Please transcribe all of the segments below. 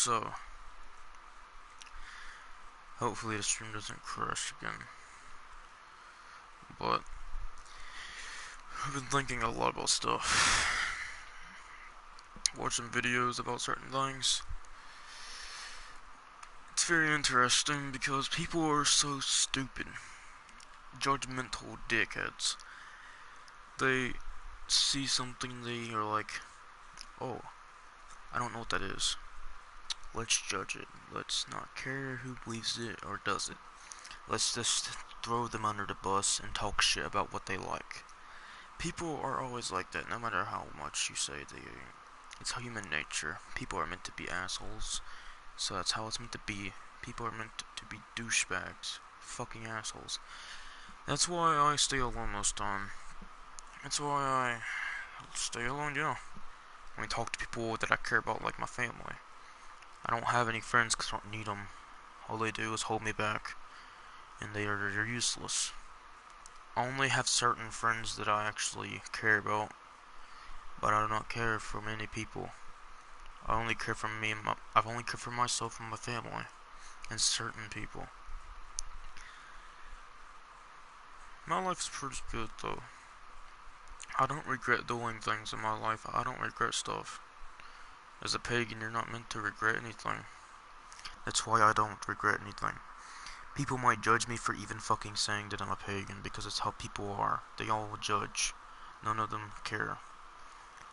So, hopefully the stream doesn't crash again. But, I've been thinking a lot about stuff. Watching videos about certain things. It's very interesting because people are so stupid. Judgmental dickheads. They see something, they are like, oh, I don't know what that is. Let's judge it. Let's not care who believes it or does it. Let's just throw them under the bus and talk shit about what they like. People are always like that, no matter how much you say they. It's human nature. People are meant to be assholes, so that's how it's meant to be. People are meant to be douchebags, fucking assholes. That's why I stay alone most time. That's why I stay alone, yeah. When I talk to people that I care about, like my family. I don't have any friends because I don't need them. All they do is hold me back, and they're useless. I only have certain friends that I actually care about, but I do not care for many people. I only care for me and I've only cared for myself and my family, and certain people. My life is pretty good though. I don't regret doing things in my life. I don't regret stuff. As a pagan, you're not meant to regret anything. That's why I don't regret anything. People might judge me for even fucking saying that I'm a pagan because it's how people are. They all judge. None of them care.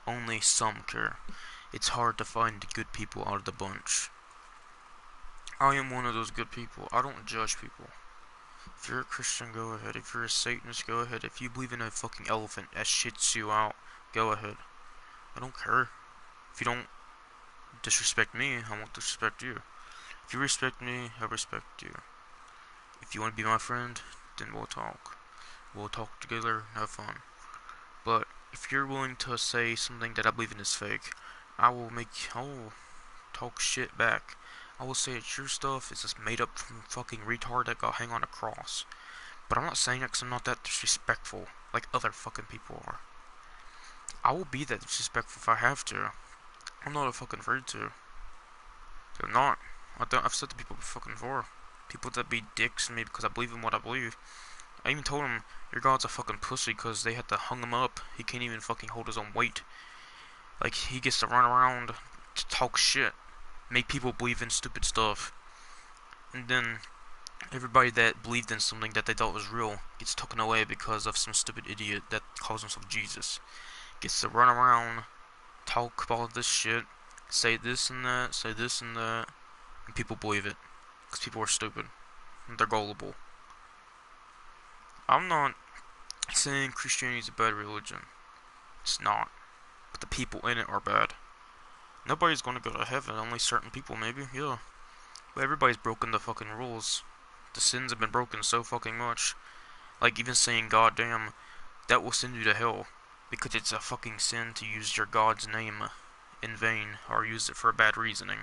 Only some care. It's hard to find the good people out of the bunch. I am one of those good people. I don't judge people. If you're a Christian, go ahead. If you're a Satanist, go ahead. If you believe in a fucking elephant that shits you out, go ahead. I don't care. If you don't disrespect me, I won't disrespect you. If you respect me, I respect you. If you want to be my friend, then we'll talk. We'll talk together, have fun. But if you're willing to say something that I believe in is fake, I will talk shit back. I will say that your stuff is just made up from fucking retard that got hang on a cross. But I'm not saying that because I'm not that disrespectful like other fucking people are. I will be that disrespectful if I have to. I'm not fucking afraid to. I'm not. I've said to people fucking before. People that be dicks to me because I believe in what I believe. I even told him, your god's a fucking pussy because they had to hung him up. He can't even fucking hold his own weight. Like, he gets to run around to talk shit. Make people believe in stupid stuff. And then, everybody that believed in something that they thought was real gets taken away because of some stupid idiot that calls himself Jesus. Gets to run around, talk about this shit, say this and that, say this and that, and people believe it. Because people are stupid. And they're gullible. I'm not saying Christianity is a bad religion. It's not. But the people in it are bad. Nobody's gonna go to heaven, only certain people maybe, yeah. But everybody's broken the fucking rules. The sins have been broken so fucking much. Like even saying goddamn, that will send you to hell. Because it's a fucking sin to use your God's name in vain, or use it for a bad reasoning.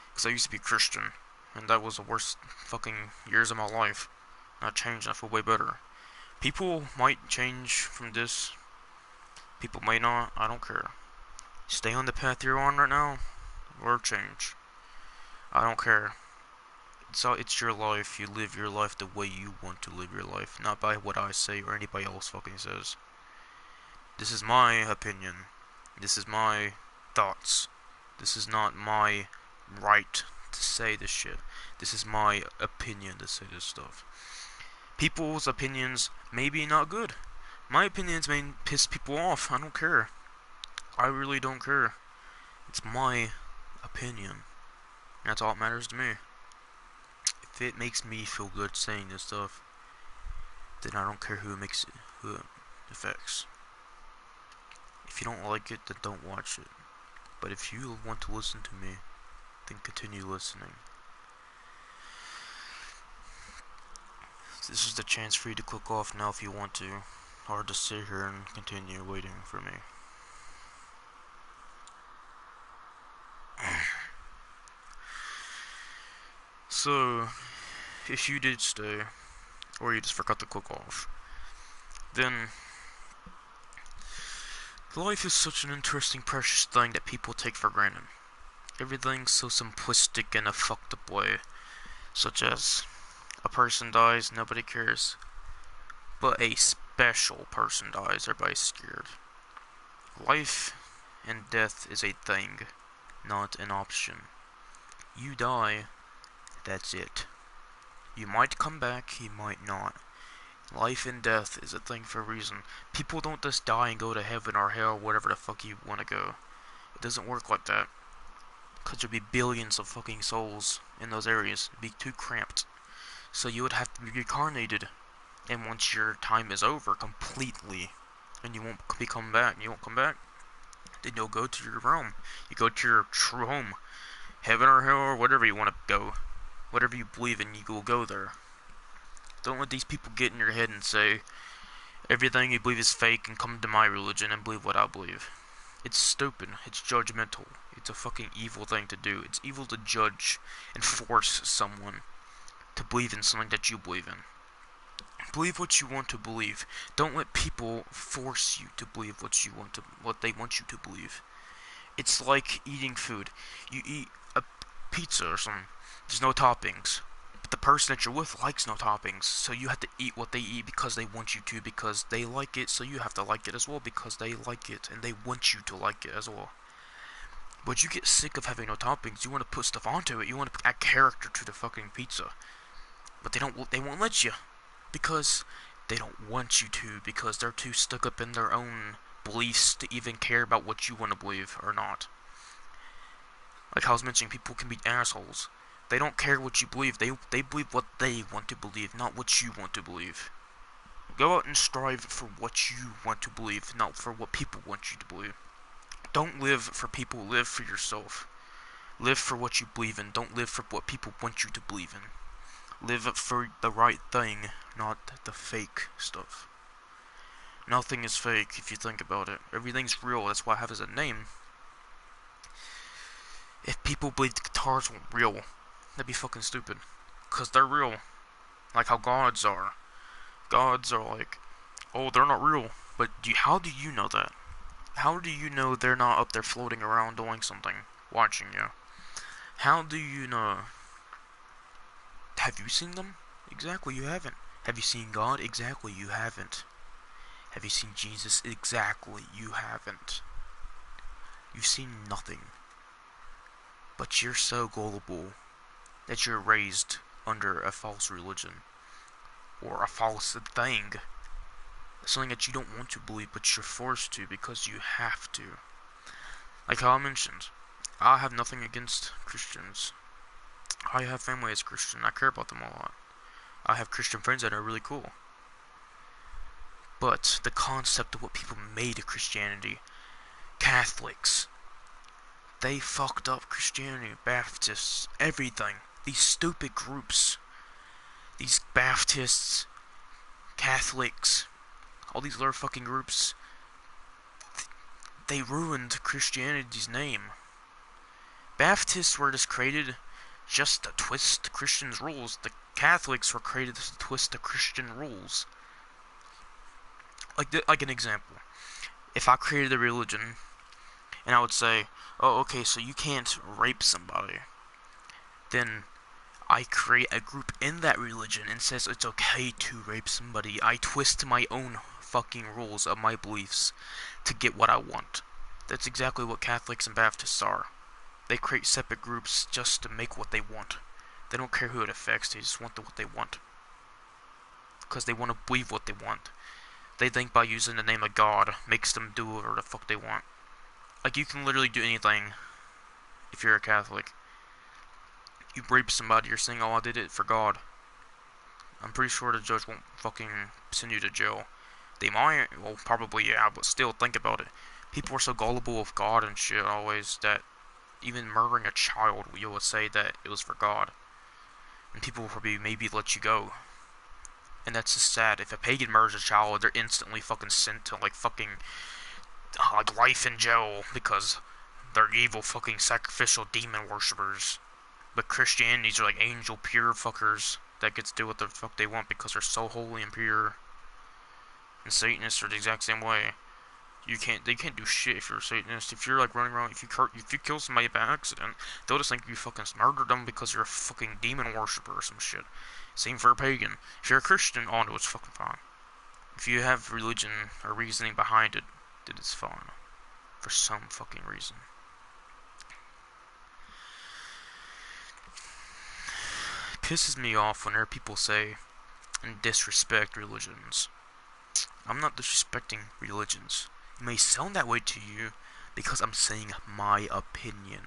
Because I used to be Christian, and that was the worst fucking years of my life. And I changed, I feel way better. People might change from this. People may not, I don't care. Stay on the path you're on right now, or change. I don't care. It's your life. You live your life the way you want to live your life, not by what I say or anybody else fucking says. This is my opinion. This is my thoughts. This is not my right to say this shit. This is my opinion to say this stuff. People's opinions may be not good. My opinions may piss people off. I don't care. I really don't care. It's my opinion. That's all that matters to me. If it makes me feel good saying this stuff, then I don't care who it affects. If you don't like it, then don't watch it. But if you want to listen to me, then continue listening. This is the chance for you to click off now if you want to, or just sit here and continue waiting for me. So, if you did stay, or you just forgot to click off, then life is such an interesting, precious thing that people take for granted. everything's so simplistic in a fucked up way. Such as, a person dies, nobody cares. But a special person dies, everybody's scared. Life and death is a thing, not an option. You die, that's it. You might come back, you might not. Life and death is a thing for a reason. People don't just die and go to heaven or hell, whatever the fuck you want to go. It doesn't work like that. Because there'd be billions of fucking souls in those areas. It'd be too cramped. So you would have to be reincarnated. And once your time is over completely, and you won't be coming back, then you'll go to your realm. You go to your true home. Heaven or hell or whatever you want to go. Whatever you believe in, you will go there. Don't let these people get in your head and say, everything you believe is fake and come to my religion and believe what I believe. It's stupid. It's judgmental. It's a fucking evil thing to do. It's evil to judge and force someone to believe in something that you believe in. Believe what you want to believe. Don't let people force you to believe what they want you to believe. It's like eating food. You eat a pizza or something. There's no toppings. But the person that you're with likes no toppings. So you have to eat what they eat because they want you to, because they like it. So you have to like it as well because they like it and they want you to like it as well. But you get sick of having no toppings. You want to put stuff onto it. You want to add character to the fucking pizza. But they won't let you. Because they don't want you to, because they're too stuck up in their own beliefs to even care about what you want to believe or not. Like I was mentioning, people can be assholes. They don't care what you believe. They believe what they want to believe, not what you want to believe. Go out and strive for what you want to believe, not for what people want you to believe. Don't live for people, live for yourself. Live for what you believe in, don't live for what people want you to believe in. Live for the right thing, not the fake stuff. Nothing is fake if you think about it. Everything's real, that's why I have it as a name. If people believe the guitars weren't real, that'd be fucking stupid. Because they're real. Like how gods are. Gods are like, oh, they're not real. But how do you know that? How do you know they're not up there floating around doing something, watching you? How do you know? Have you seen them? Exactly, you haven't. Have you seen God? Exactly, you haven't. Have you seen Jesus? Exactly, you haven't. You've seen nothing. But you're so gullible that you're raised under a false religion. Or a false thing. Something that you don't want to believe, but you're forced to because you have to. Like how I mentioned, I have nothing against Christians. I have family as Christian. I care about them a lot. I have Christian friends that are really cool. But the concept of what people made of Christianity, Catholics, they fucked up Christianity, Baptists, everything. These stupid groups, these Baptists, Catholics, all these other fucking groups, they ruined Christianity's name. Baptists were just created just to twist Christians' rules. The Catholics were created to twist the Christian rules. Like an example. If I created a religion, and I would say, oh, okay, so you can't rape somebody. Then I create a group in that religion and says it's okay to rape somebody. I twist my own fucking rules of my beliefs to get what I want. That's exactly what Catholics and Baptists are. They create separate groups just to make what they want. They don't care who it affects, they just want what they want. Because they want to believe what they want. They think by using the name of God makes them do whatever the fuck they want. Like, you can literally do anything if you're a Catholic. You rape somebody, you're saying, oh, I did it for God. I'm pretty sure the judge won't fucking send you to jail. They might, well, probably, yeah, but still, think about it. People are so gullible with God and shit always that even murdering a child, you would say that it was for God. And people will probably maybe let you go. And that's just sad. If a pagan murders a child, they're instantly fucking sent to like fucking like life in jail because they're evil fucking sacrificial demon worshippers. But Christianities are like angel pure fuckers that get to do what the fuck they want because they're so holy and pure. And Satanists are the exact same way. They can't do shit if you're a Satanist. If you're like running around, if you kill somebody by accident, they'll just think you fucking murdered them because you're a fucking demon worshiper or some shit. Same for a pagan. If you're a Christian, oh no, it's fucking fine. If you have religion or reasoning behind it, then it's fine. For some fucking reason. It pisses me off whenever people say and disrespect religions. I'm not disrespecting religions. It may sound that way to you because I'm saying my opinion.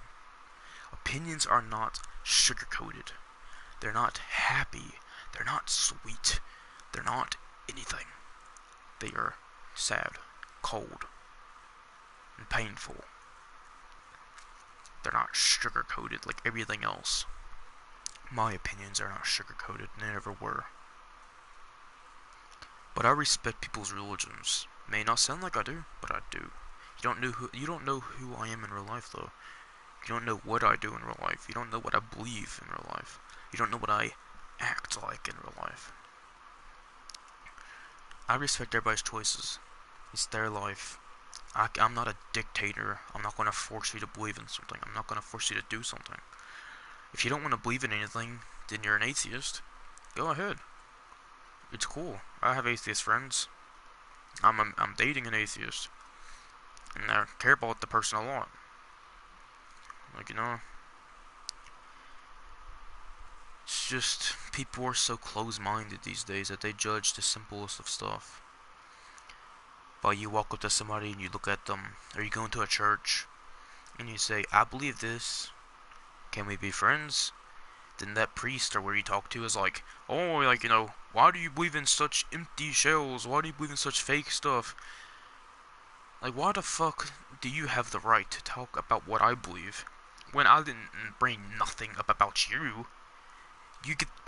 Opinions are not sugar-coated. They're not happy. They're not sweet. They're not anything. They are sad, cold, and painful. They're not sugar-coated like everything else. My opinions are not sugar-coated, and they never were. But I respect people's religions. May not sound like I do, but I do. You don't know who I am in real life, though. You don't know what I do in real life. You don't know what I believe in real life. You don't know what I act like in real life. I respect everybody's choices. It's their life. I'm not a dictator. I'm not going to force you to believe in something. I'm not going to force you to do something. If you don't want to believe in anything, then you're an atheist. Go ahead. It's cool. I have atheist friends. I'm dating an atheist. And I care about the person a lot. Like, it's just, people are so close-minded these days that they judge the simplest of stuff. But you walk up to somebody and you look at them, or you go into a church, and you say, I believe this, can we be friends? Then that priest or where you talk to is like, oh, like, why do you believe in such empty shells? Why do you believe in such fake stuff? Like, why the fuck do you have the right to talk about what I believe when I didn't bring nothing up about you?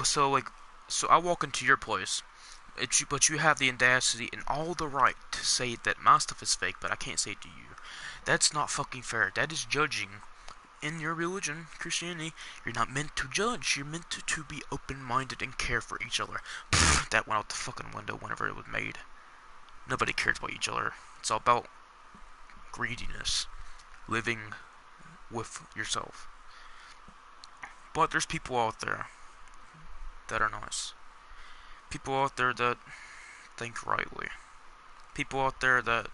So I walk into your place, but you have the audacity and all the right to say that my stuff is fake, but I can't say it to you. That's not fucking fair. That is judging. In your religion, Christianity, you're not meant to judge. You're meant to be open-minded and care for each other. Pfft, that went out the fucking window whenever it was made. Nobody cares about each other. It's all about greediness. Living with yourself. But there's people out there that are nice. People out there that think rightly. People out there that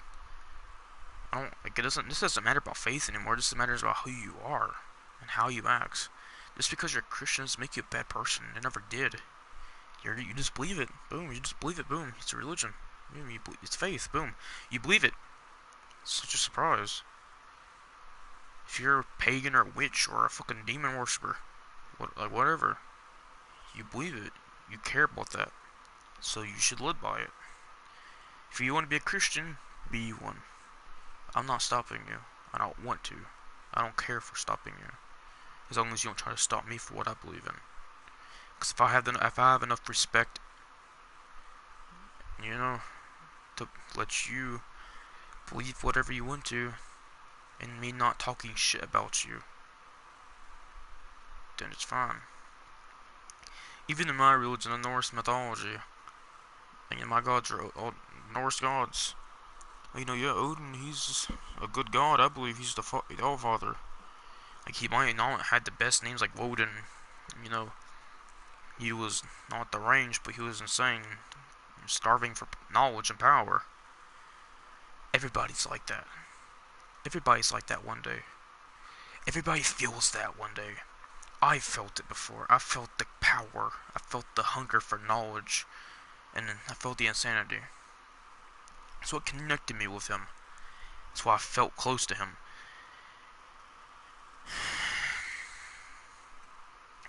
this doesn't matter about faith anymore. This matters about who you are and how you act. Just because you're Christian doesn't make you a bad person. It never did. You just believe it. Boom. You just believe it. Boom. It's a religion. Boom. It's faith. Boom. You believe it. It's such a surprise. If you're a pagan or a witch or a fucking demon worshiper, whatever, you believe it. You care about that. So you should live by it. If you want to be a Christian, be one. I'm not stopping you. I don't want to. I don't care for stopping you. As long as you don't try to stop me for what I believe in. Because if I have enough respect, to let you believe whatever you want to, and me not talking shit about you, then it's fine. Even in my religion, the Norse mythology, and my gods are all Norse gods. Odin, he's a good god. I believe he's the All-Father. Like, he might not had the best names like Woden. He was not the range, but he was insane. Starving for knowledge and power. Everybody's like that. Everybody's like that one day. Everybody feels that one day. I felt it before. I felt the power. I felt the hunger for knowledge. And I felt the insanity. That's what connected me with him. That's why I felt close to him.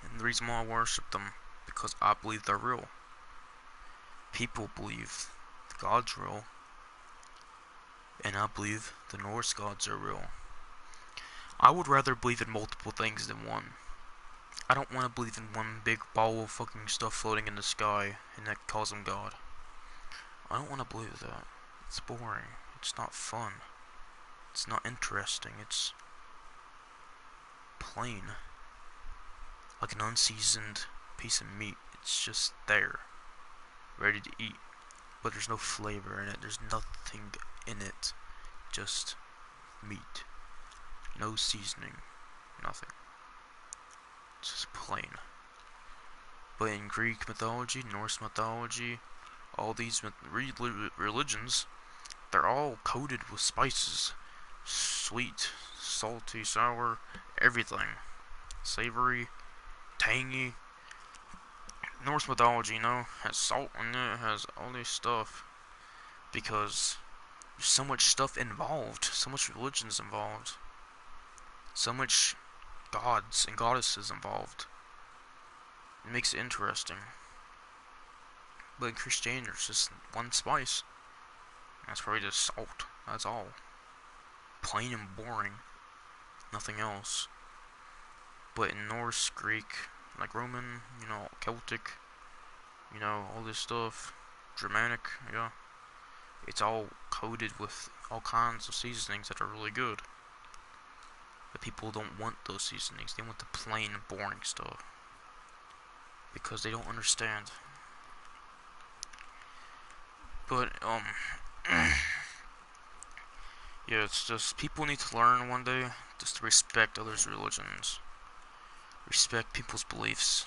And the reason why I worship them, because I believe they're real. People believe God's real. And I believe the Norse gods are real. I would rather believe in multiple things than one. I don't want to believe in one big ball of fucking stuff floating in the sky and that calls him God. I don't want to believe that. It's boring. It's not fun. It's not interesting. It's plain. Like an unseasoned piece of meat. It's just there. Ready to eat. But there's no flavor in it. There's nothing in it just meat. No seasoning. Nothing. It's just plain. But in Greek mythology, Norse mythology, all these religions, they're all coated with spices. Sweet, salty, sour, everything. Savory, tangy. Norse mythology, has salt in it, has all this stuff. Because there's so much stuff involved, so much religions involved, so much gods and goddesses involved. It makes it interesting. But in Christianity, there's just one spice. That's probably just salt. That's all. Plain and boring. Nothing else. But in Norse, Greek, like Roman, Celtic, all this stuff, Germanic, yeah. It's all coated with all kinds of seasonings that are really good. But people don't want those seasonings. They want the plain, boring stuff. Because they don't understand. But, yeah, it's just, people need to learn one day just to respect others' religions. Respect people's beliefs.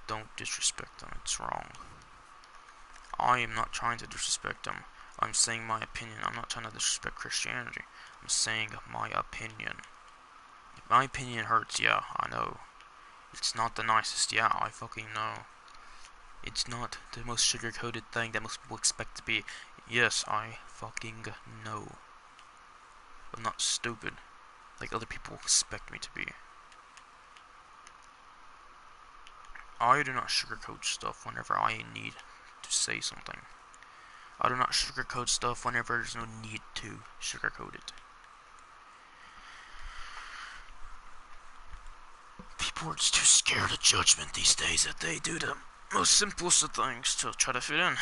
Don't disrespect them. It's wrong. I am not trying to disrespect them. I'm saying my opinion. I'm not trying to disrespect Christianity. I'm saying my opinion. If my opinion hurts, yeah, I know. It's not the nicest, yeah, I fucking know. It's not the most sugar-coated thing that most people expect to be. Yes, I fucking know. I'm not stupid, like other people expect me to be. I do not sugarcoat stuff whenever I need to say something. I do not sugarcoat stuff whenever there's no need to sugarcoat it. People are just too scared of judgment these days that they do the most simplest of things to try to fit in.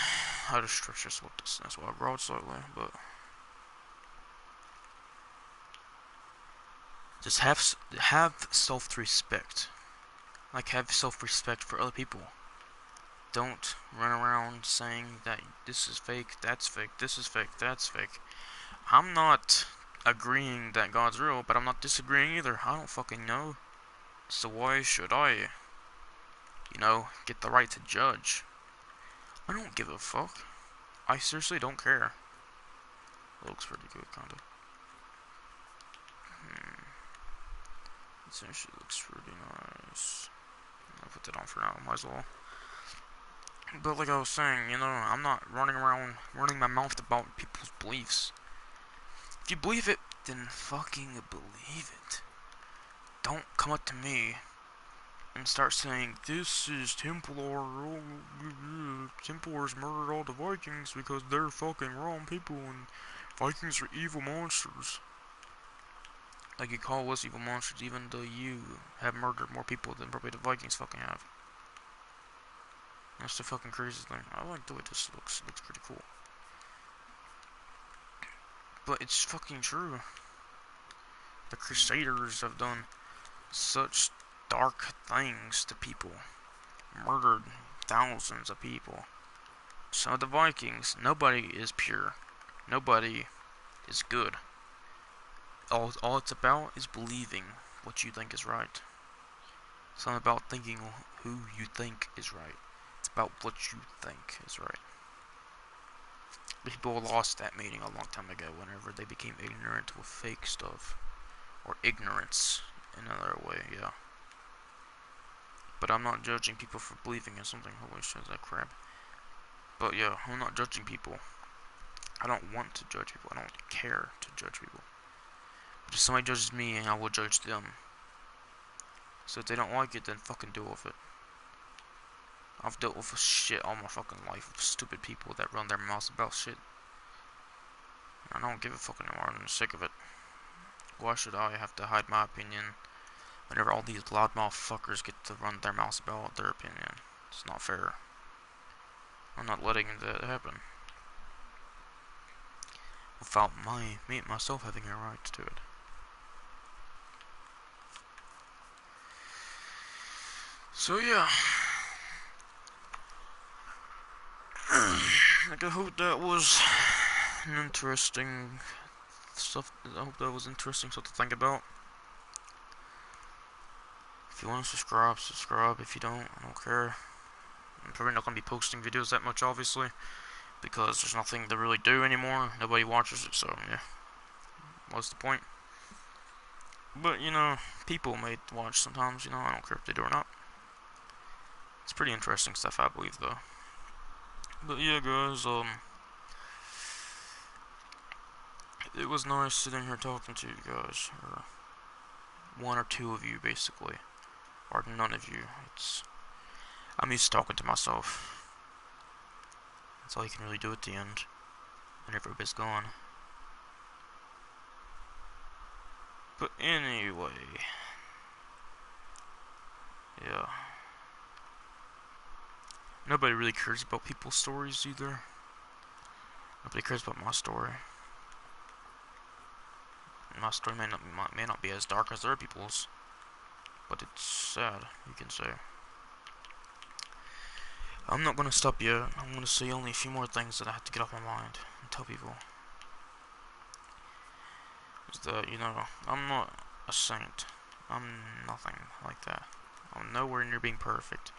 I just look this. That's why I brought slightly, but just have self-respect. Like, have self-respect for other people. Don't run around saying that this is fake, that's fake, this is fake, that's fake. I'm not agreeing that God's real, but I'm not disagreeing either. I don't fucking know. So why should I, get the right to judge? I don't give a fuck. I seriously don't care. It looks pretty good, kinda. It actually looks pretty nice. I'll put that on for now, might as well. But like I was saying, I'm not running around running my mouth about people's beliefs. If you believe it, then fucking believe it. Don't come up to me and start saying, this is Templar, Templars murdered all the Vikings because they're fucking wrong people and Vikings are evil monsters. Like you call us evil monsters even though you have murdered more people than probably the Vikings fucking have. That's the fucking crazy thing. I like the way this looks. It looks pretty cool. But it's fucking true. The Crusaders have done such dark things to people. Murdered thousands of people. So the Vikings, nobody is pure. Nobody is good. All it's about is believing what you think is right. It's not about thinking who you think is right. It's about what you think is right. People lost that meaning a long time ago whenever they became ignorant with fake stuff. Or ignorance in another way, yeah. But I'm not judging people for believing in something. Holy shit, that crap. But yeah, I'm not judging people. I don't want to judge people. I don't care to judge people. But if somebody judges me, I will judge them. So if they don't like it, then fucking deal with it. I've dealt with shit all my fucking life with stupid people that run their mouths about shit. I don't give a fuck anymore. I'm sick of it. Why should I have to hide my opinion whenever all these loudmouth fuckers get to run their mouths about their opinion? It's not fair. I'm not letting that happen. Without myself having a right to it. So yeah. I hope that was an interesting stuff. I hope that was interesting stuff to think about. If you want to subscribe, subscribe. If you don't, I don't care. I'm probably not going to be posting videos that much, obviously, because there's nothing to really do anymore. Nobody watches it, so yeah. What's the point? But, you know, people may watch sometimes, you know, I don't care if they do or not. It's pretty interesting stuff, I believe, though. But yeah, guys, it was nice sitting here talking to you guys, or one or two of you, basically, or none of you. I'm used to talking to myself. That's all you can really do at the end, when everybody's gone. But anyway, yeah. Nobody really cares about people's stories either. Nobody cares about my story. My story may not be as dark as other people's, but it's sad, you can say. I'm not gonna stop yet. I'm gonna say only a few more things that I have to get off my mind and tell people. Is that, you know, I'm not a saint. I'm nothing like that. I'm nowhere near being perfect.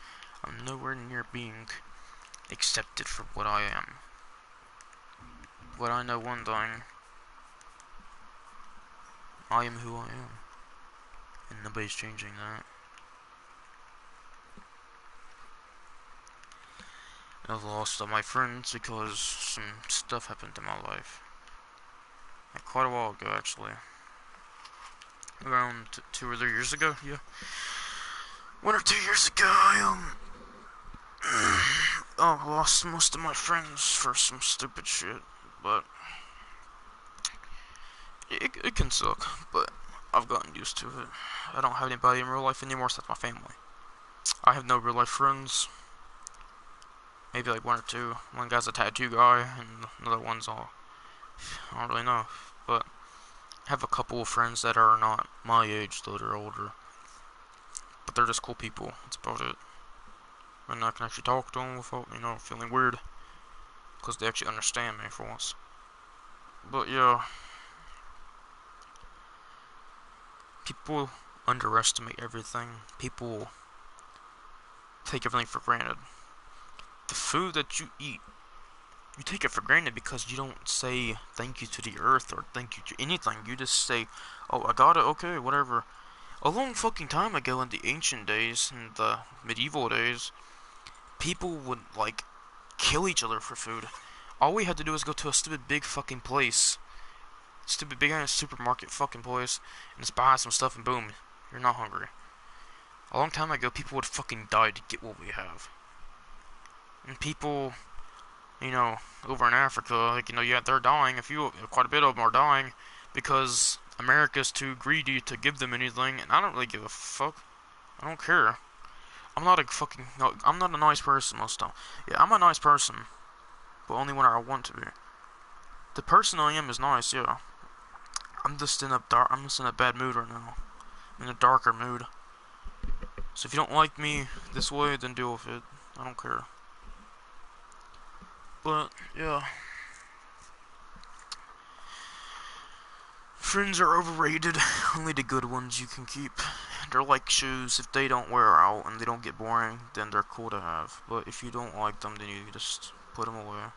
I'm nowhere near being accepted for what I am. But I know one thing. I am who I am. And nobody's changing that. I've lost all my friends because some stuff happened in my life. Like quite a while ago, actually. Around 2 or 3 years ago, yeah. 1 or 2 years ago, I lost most of my friends for some stupid shit, but it can suck, but I've gotten used to it. I don't have anybody in real life anymore except my family. I have no real life friends. Maybe like 1 or 2. One guy's a tattoo guy, and another one's all... I don't really know, but I have a couple of friends that are not my age, though they're older. But they're just cool people, that's about it. And I can actually talk to them without, you know, feeling weird. Because they actually understand me for once. But yeah. People underestimate everything. People take everything for granted. The food that you eat, you take it for granted because you don't say thank you to the earth or thank you to anything. You just say, oh, I got it, okay, whatever. A long fucking time ago in the ancient days, in the medieval days, people would, like, kill each other for food. All we had to do was go to a stupid big fucking place. Stupid big ass supermarket fucking place. And just buy some stuff and boom, you're not hungry. A long time ago, people would fucking die to get what we have. And people, you know, over in Africa, like, you know, yeah, they're dying. Quite a bit of them are dying because America's too greedy to give them anything. And I don't really give a fuck. I don't care. I'm not a nice person most of the time. Yeah, I'm a nice person, but only when I want to be. The person I am is nice, yeah. I'm just in a bad mood right now. I'm in a darker mood. So if you don't like me this way, then deal with it. I don't care. But, yeah. Friends are overrated. Only the good ones you can keep. They're like shoes. If they don't wear out and they don't get boring, then they're cool to have. But if you don't like them, then you just put them away.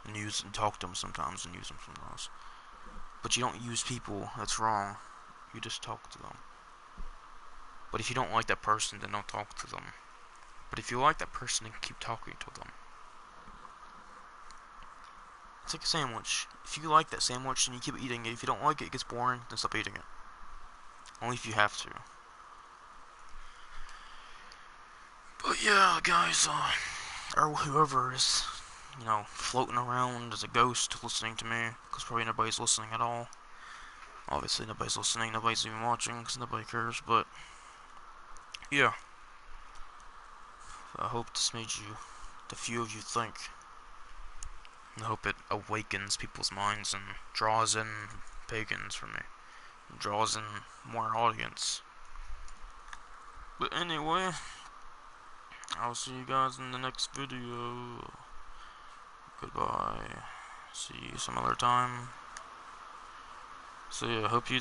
And talk to them sometimes and use them sometimes. But you don't use people. That's wrong. You just talk to them. But if you don't like that person, then don't talk to them. But if you like that person, then keep talking to them. It's like a sandwich. If you like that sandwich, then you keep eating it. If you don't like it, it gets boring, then stop eating it. Only if you have to. But yeah, guys, or whoever is, you know, floating around as a ghost listening to me, because probably nobody's listening at all. Obviously, nobody's listening, nobody's even watching, because nobody cares, but yeah. I hope this made the few of you think. I hope it awakens people's minds and draws in pagans for me. Draws in more audience. But anyway, I'll see you guys in the next video. Goodbye. See you some other time. So yeah, hope you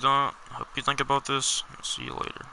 think about this. See you later.